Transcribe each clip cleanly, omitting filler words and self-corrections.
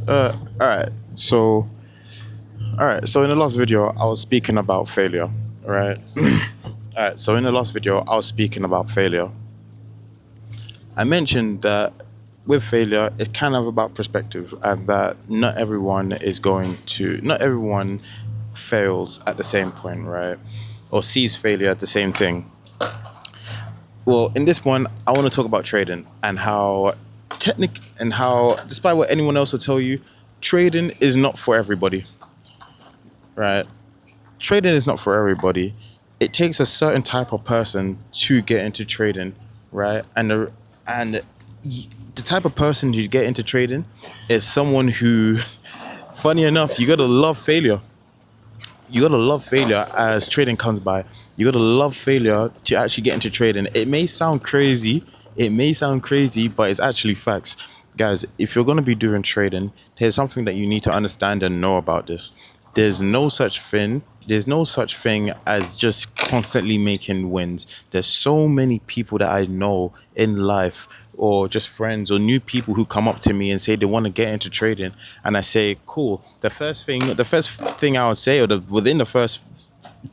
All right. So in the last video, I was speaking about failure, right? All right. So in the last video, I was speaking about failure. I mentioned that with failure, it's kind of about perspective, and that not everyone fails at the same point, right? Or sees failure at the same thing. Well, in this one, I want to talk about trading and how, despite what anyone else will tell you, trading is not for everybody, right? Trading is not for everybody. It takes a certain type of person to get into trading, right? And the type of person who get into trading is someone who, funny enough, you gotta love failure as trading comes by. You gotta love failure to actually get into trading. It may sound crazy, but it's actually facts. Guys, if you're gonna be doing trading, there's something that you need to understand and know about this. There's no such thing as just constantly making wins. There's so many people that I know in life, or just friends or new people who come up to me and say they want to get into trading, and I say, cool. The first thing I would say, within the first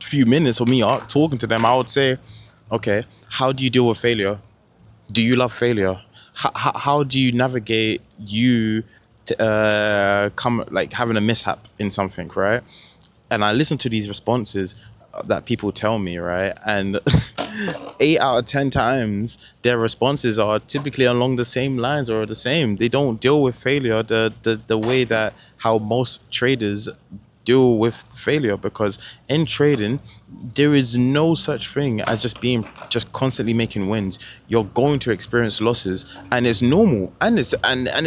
few minutes of me talking to them, I would say, okay, how do you deal with failure? Do you love failure? How do you navigate come like having a mishap in something, right? And I listen to these responses that people tell me, right? And 8 out of 10 times, their responses are typically along the same lines or the same. They don't deal with failure the way that how most traders deal with failure, because in trading there is no such thing as just constantly making wins. You're going to experience losses, and it's normal, and it's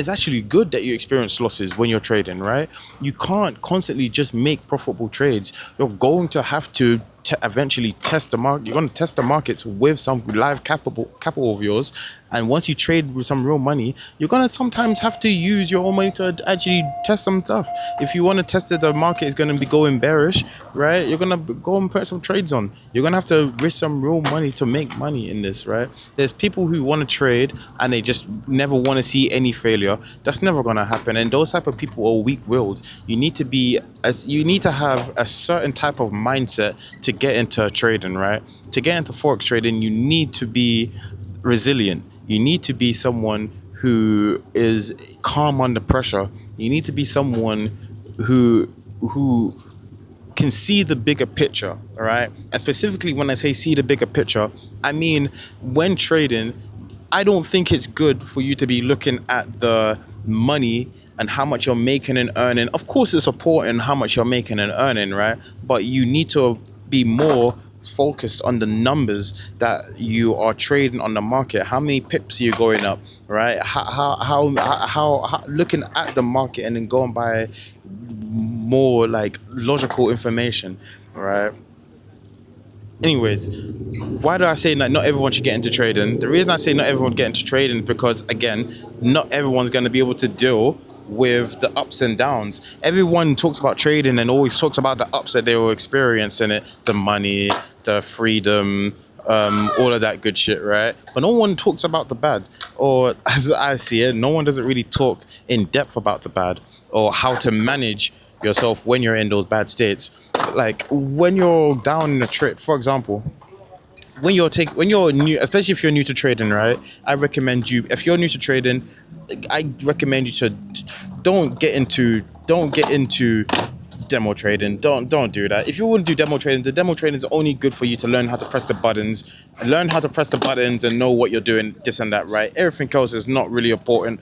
actually good that you experience losses when you're trading, right? You can't constantly just make profitable trades. You're going to have to eventually test the market. You're going to test the markets with some live capital of yours, and once you trade with some real money, you're going to sometimes have to use your own money to actually test some stuff. If you want to test that the market is going to be going bearish, right, you're going to go and put some trades on. You're going to have to risk some real money to make money in this, right? There's people who want to trade and they just never want to see any failure. That's never going to happen, and those type of people are weak-willed. You need to have a certain type of mindset to get into trading, right? To get into forex trading, you need to be resilient. You need to be someone who is calm under pressure. You need to be someone who can see the bigger picture, all right? And specifically when I say see the bigger picture, I mean when trading, I don't think it's good for you to be looking at the money and how much you're making and earning. Of course, it's important how much you're making and earning, right? But you need to be more focused on the numbers that you are trading on the market. How many pips are you going up, right? How looking at the market and then going by more like logical information, right? Anyways, why do I say that not everyone should get into trading? The reason I say not everyone get into trading is because, again, not everyone's going to be able to deal with the ups and downs. Everyone talks about trading and always talks about the ups that they will experience in it, the money, the freedom, all of that good shit, right? But no one talks about the bad, or as I see it, no one doesn't really talk in depth about the bad or how to manage yourself when you're in those bad states. Like when you're down in a trade, for example, when you're new, especially if you're new to trading, right? If you're new to trading, I recommend you to don't get into demo trading. Don't do that. If you wouldn't do demo trading, the demo trading is only good for you to learn how to press the buttons, and know what you're doing, this and that, right? Everything else is not really important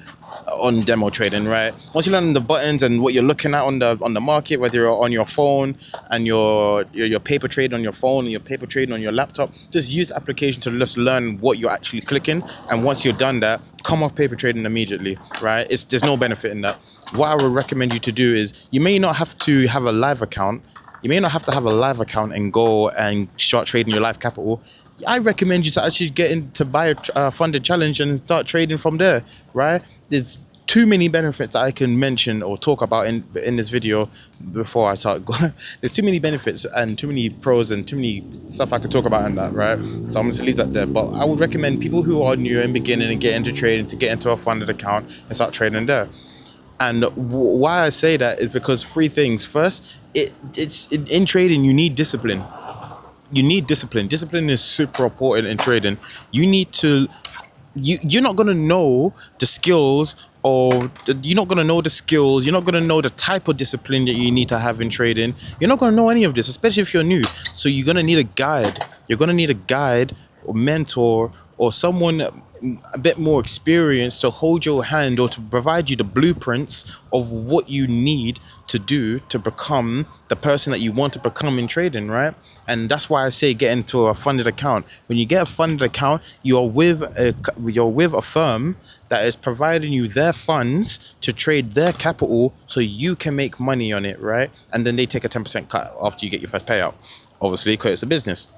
on demo trading, right? Once you learn the buttons and what you're looking at on the market, whether you're on your phone and your paper trading on your phone and your paper trading on your laptop, just use the application to just learn what you're actually clicking. And once you're done that, come off paper trading immediately, right? There's no benefit in that. What I would recommend you to do is, you may not have to have a live account. You may not have to have a live account and go and start trading your live capital. I recommend you to actually get in to buy a funded challenge and start trading from there, right? too many benefits that I can mention or talk about in this video before I start. There's too many benefits and too many pros and too many stuff I could talk about in that, right? So I'm going to leave that there. But I would recommend people who are new and beginning and get into trading to get into a funded account and start trading there. And why I say that is because three things. First, in trading, you need discipline. You need discipline. Discipline is super important in trading. You need to, you're not going to know the skills you're not going to know the skills. You're not going to know the type of discipline that you need to have in trading. You're not going to know any of this, especially if you're new. So you're going to need a guide. You're going to need a guide or mentor or someone a bit more experienced to hold your hand or to provide you the blueprints of what you need to do to become the person that you want to become in trading, right? And that's why I say get into a funded account. When you get a funded account, you're with a firm that is providing you their funds to trade their capital so you can make money on it, right? And then they take a 10% cut after you get your first payout, obviously, because it's a business.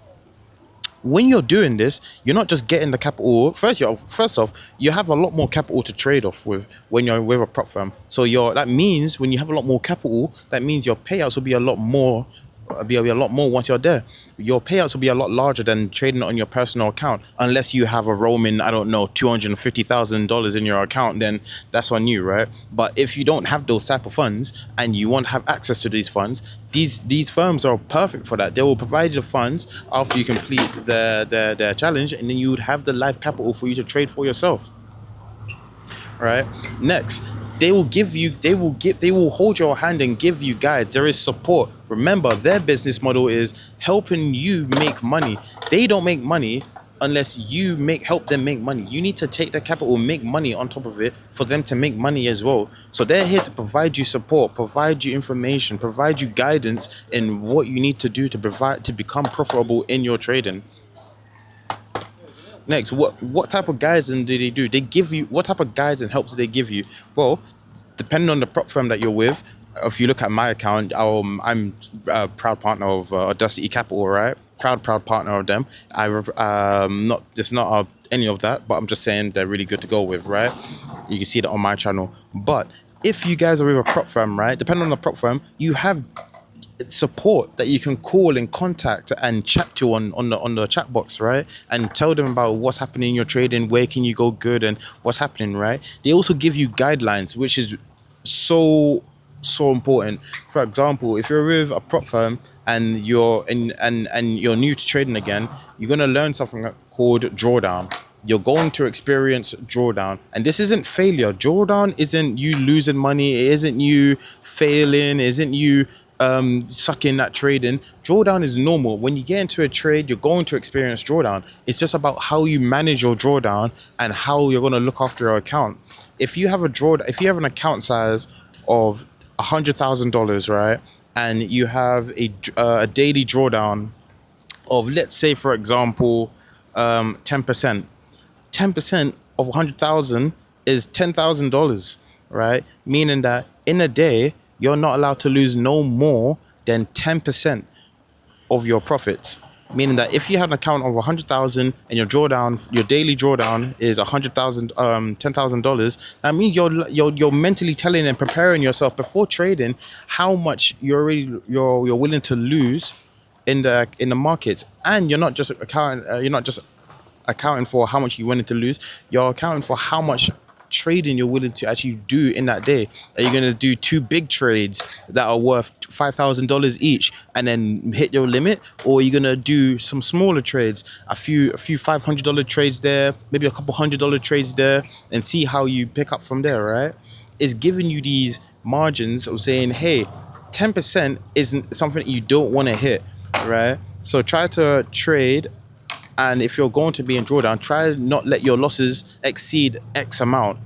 When you're doing this, you're not just getting the capital. First off, you have a lot more capital to trade off with when you're with a prop firm. So that means when you have a lot more capital, that means your payouts will be a lot more. Be a lot more once you're there. Your payouts will be a lot larger than trading on your personal account, unless you have a roaming, I don't know, $250,000 in your account. Then that's on you, right? But if you don't have those type of funds and you want to have access to these funds, these firms are perfect for that. They will provide you the funds after you complete their challenge, and then you would have the live capital for you to trade for yourself. Right? Next, they will hold your hand and give you guides. There is support. Remember, their business model is helping you make money. They don't make money unless you help them make money. You need to take the capital, make money on top of it for them to make money as well. So they're here to provide you support, provide you information, provide you guidance in what you need to do to become profitable in your trading. Next, what type of guides do they do? They give you, what type of guides and helps do they give you? Well, depending on the prop firm that you're with, if you look at my account, I'm a proud partner of Audacity Capital, right? Proud partner of them. It's not any of that, but I'm just saying they're really good to go with, right? You can see that on my channel. But if you guys are with a prop firm, right? Depending on the prop firm, you have support that you can call and contact and chat to on the chat box, right? And tell them about what's happening in your trading, where can you go good, and what's happening, right? They also give you guidelines, which is so important. For example, if you're with a prop firm and you're you're new to trading again, you're going to learn something called drawdown. You're going to experience drawdown, and this isn't failure. Drawdown isn't you losing money, it isn't you failing, it isn't you sucking that trading. Drawdown is normal. When you get into a trade, you're going to experience drawdown. It's just about how you manage your drawdown and how you're going to look after your account. If you have an account size of $100,000, right, and you have a daily drawdown of, let's say, for example, 10%. 10% of 100,000 is $10,000, right? Meaning that in a day, you're not allowed to lose no more than 10% of your profits. Meaning that if you have an account of 100,000 and your daily drawdown is $10,000, that means you're mentally telling and preparing yourself before trading how much you're willing to lose in the markets, and you're not just accounting for how much you're willing to lose. You're accounting for how much trading you're willing to actually do in that day. Are you going to do 2 big trades that are worth $5,000 each and then hit your limit, or are you going to do some smaller trades, a few $500 trades there, maybe a couple $100 trades there, and see how you pick up from there, right? It's giving you these margins of saying, hey, 10% isn't something you don't want to hit, right? So try to trade, and if you're going to be in drawdown, try not let your losses exceed X amount,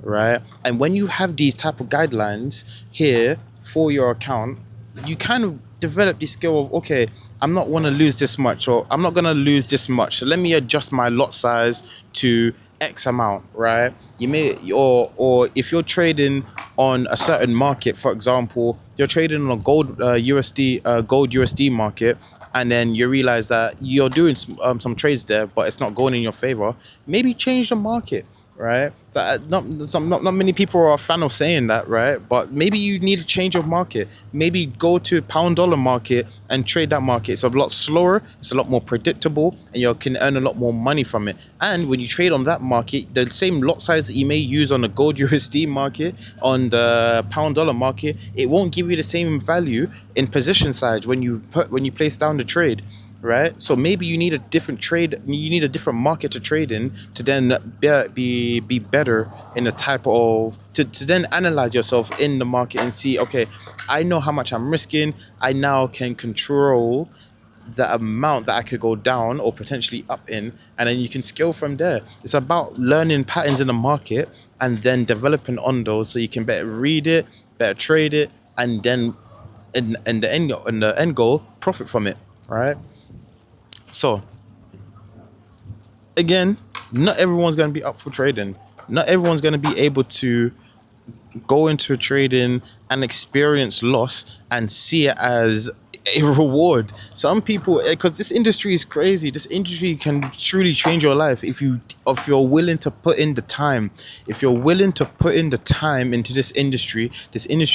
right? And when you have these type of guidelines here for your account, you kind of develop the skill of, okay, I'm not want to lose this much, or I'm not going to lose this much. So let me adjust my lot size to X amount, right? You may, or if you're trading on a certain market, for example, you're trading on a gold USD market, and then you realize that you're doing some trades there, but it's not going in your favor. Maybe change the market. right? Not many people are a fan of saying that, right? But maybe you need a change of market. Maybe go to pound dollar market and trade that market. It's a lot slower, it's a lot more predictable, and you can earn a lot more money from it. And when you trade on that market, the same lot size that you may use on the gold USD market, on the pound dollar market, it won't give you the same value in position size when you place down the trade, right? So maybe you need a different trade, you need a different market to trade in to then be better in the type of to then analyze yourself in the market and see, okay, I know how much I'm risking. I now can control the amount that I could go down or potentially up in, and then you can scale from there. It's about learning patterns in the market and then developing on those so you can better read it, better trade it, and then in the end goal, profit from it, right? So again, not everyone's going to be up for trading. Not everyone's going to be able to go into trading and experience loss and see it as a reward. Some people, because this industry is crazy. This industry can truly change your life if you're willing to put in the time. If you're willing to put in the time into this industry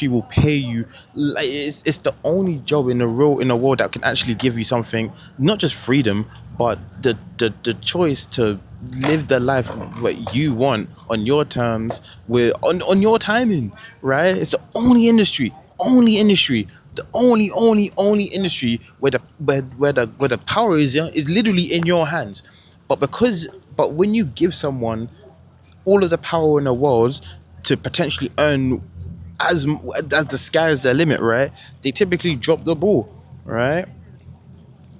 will pay you. Like it's the only job in the world that can actually give you something, not just freedom, but the choice to live the life what you want on your terms with on your timing, right? It's the only industry, the only industry where the power is, yeah, is literally in your hands. But when you give someone all of the power in the world to potentially earn as the sky is their limit, right? They typically drop the ball, right?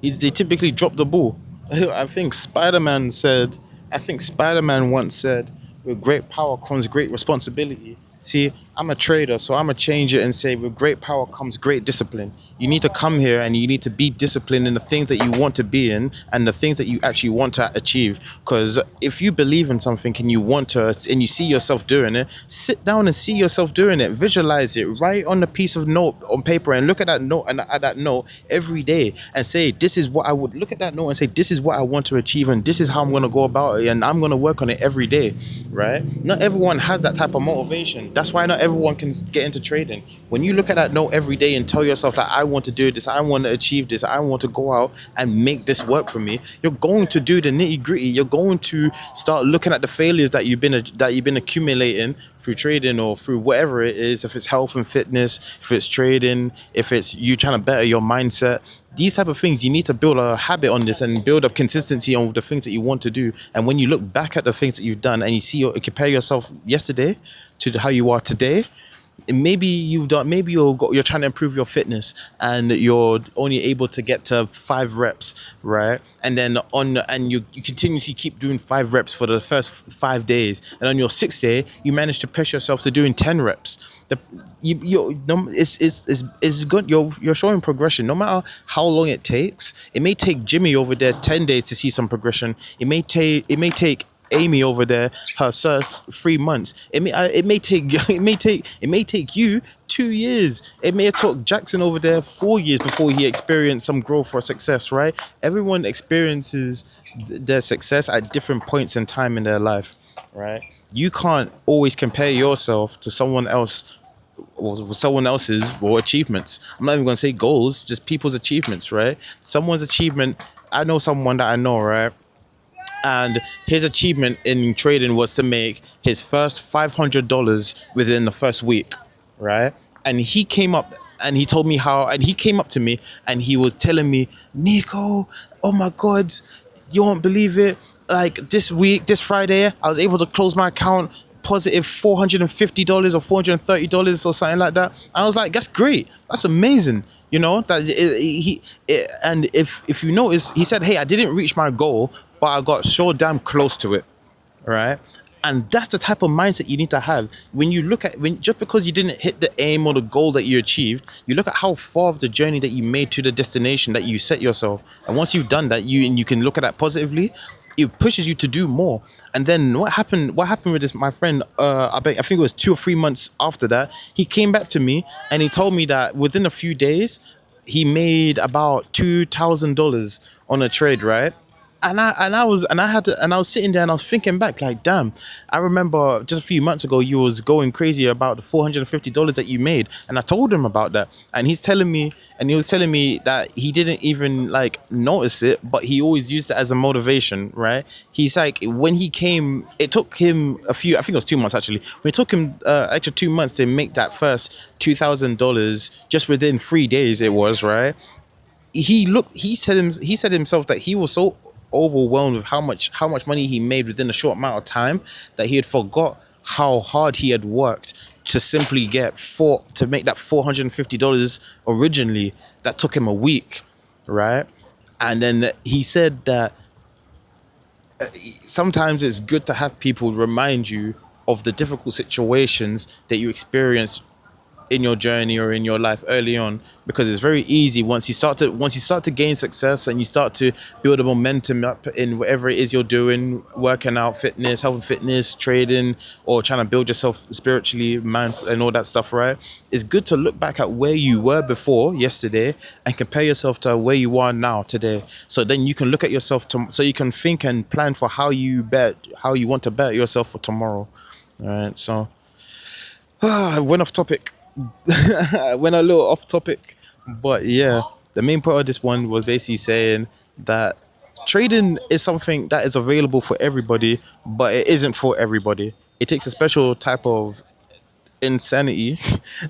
They typically drop the ball. I think Spider-Man once said, with great power comes great responsibility. See, I'm a trader, so I'm gonna change it and say, with great power comes great discipline. You need to come here and you need to be disciplined in the things that you want to be in and the things that you actually want to achieve. Because if you believe in something and you want to, and you see yourself doing it, sit down and see yourself doing it. Visualize it. Write on a piece of note on paper and look at that note and at that note every day and say, this is what I would look at that note and say, this is what I want to achieve and this is how I'm gonna go about it and I'm gonna work on it every day, right? Not everyone has that type of motivation. That's why not everyone can get into trading. When you look at that note every day and tell yourself that I want to do this, I want to achieve this, I want to go out and make this work for me, you're going to do the nitty gritty. You're going to start looking at the failures that you've been accumulating through trading or through whatever it is. If it's health and fitness, if it's trading, if it's you trying to better your mindset, these type of things, you need to build a habit on this and build up consistency on the things that you want to do. And when you look back at the things that you've done and you see compare yourself yesterday to how you are today, maybe you're trying to improve your fitness and you're only able to get to 5 reps, right? And then you continuously keep doing 5 reps for the first 5 days, and on your 6th day you manage to push yourself to doing 10 reps. It's good. You're showing progression no matter how long it takes. It may take Jimmy over there 10 days to see some progression. It may take Amy over there her first 3 months. It may take you 2 years. It may have took Jackson over there 4 years before he experienced some growth or success, right? Everyone experiences their success at different points in time in their life, right? You can't always compare yourself to someone else or someone else's achievements. I'm not even going to say goals, just people's achievements, right? Someone's achievement. I know someone that I know, right? And his achievement in trading was to make his first $500 within the first week, right? And he came up and he told me how, and he came up to me and he was telling me, Nico, oh my God, you won't believe it. Like this week, this Friday, I was able to close my account positive $450 or $430 or something like that. I was like, that's great. That's amazing. You know that and if you notice, he said, "Hey, I didn't reach my goal, but I got so damn close to it." Right? And that's the type of mindset you need to have when you look at just because you didn't hit the aim or the goal that you achieved, you look at how far of the journey that you made to the destination that you set yourself. And once you've done that, you can look at that positively. It pushes you to do more. And then what happened with this my friend, I think it was 2 or 3 months after that, he came back to me and he told me that within a few days he made about $2,000 on a trade, right? and I was sitting there and I was thinking back like, damn, I remember just a few months ago you was going crazy about the $450 that you made, and I told him about that, and he was telling me that he didn't even like notice it, but he always used it as a motivation, right? He's like, when he came, it took him I think it was 2 months actually. When it took him extra 2 months to make that first $2,000 just within 3 days, it was right. He said himself that he was so overwhelmed with how much money he made within a short amount of time that he had forgot how hard he had worked to simply to make that $450 originally. That took him a week, right? And then he said that sometimes it's good to have people remind you of the difficult situations that you experience in your journey or in your life early on, because it's very easy once you start to gain success and you start to build a momentum up in whatever it is you're doing, working out, fitness, health and fitness, trading, or trying to build yourself spiritually, man, and all that stuff, right? It's good to look back at where you were before yesterday and compare yourself to where you are now today, so then you can look at yourself so you can think and plan for how you want to better yourself for tomorrow. All right, so I went off topic. Went a little off topic, but yeah, the main part of this one was basically saying that trading is something that is available for everybody, but it isn't for everybody. It takes a special type of insanity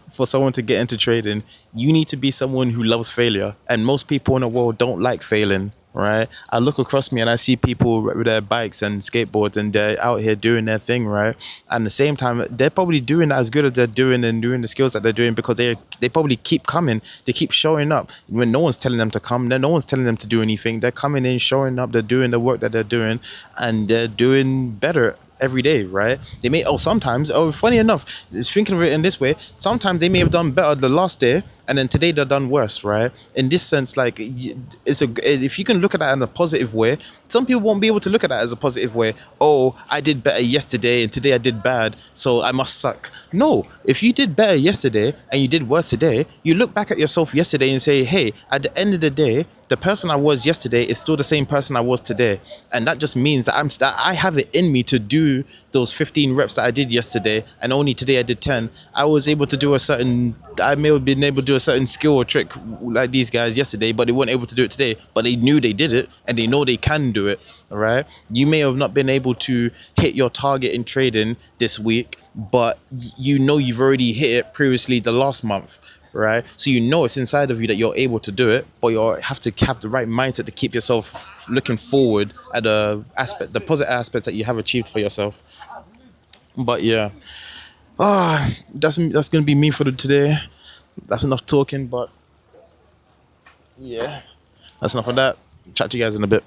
for someone to get into trading. You need to be someone who loves failure, and most people in the world don't like failing, right? I look across me and I see people with their bikes and skateboards and they're out here doing their thing, right? And at the same time, they're probably doing as good as they're doing and doing the skills that they're doing because they probably keep coming, they keep showing up when no one's telling them to come, then no one's telling them to do anything. They're coming in, showing up, they're doing the work that they're doing, and they're doing better every day, right? Sometimes, funny enough, thinking of it in this way, sometimes they may have done better the last day, and then today they're done worse, right? In this sense, like, if you can look at that in a positive way, some people won't be able to look at that as a positive way. Oh, I did better yesterday, and today I did bad, so I must suck. No, if you did better yesterday and you did worse today, you look back at yourself yesterday and say, hey, at the end of the day, the person I was yesterday is still the same person I was today, and that just means that I have it in me to do those 15 reps that I did yesterday, and only today I did 10. I may have been able to do a certain skill or trick like these guys yesterday, but they weren't able to do it today. But they knew they did it, and they know they can do it. All right. You may have not been able to hit your target in trading this week, but you know you've already hit it previously the last month. Right, so you know it's inside of you that you're able to do it, but you have to have the right mindset to keep yourself looking forward at the positive aspects that you have achieved for yourself. But yeah, that's gonna be me for today. That's enough talking, but yeah, that's enough of that. Chat to you guys in a bit.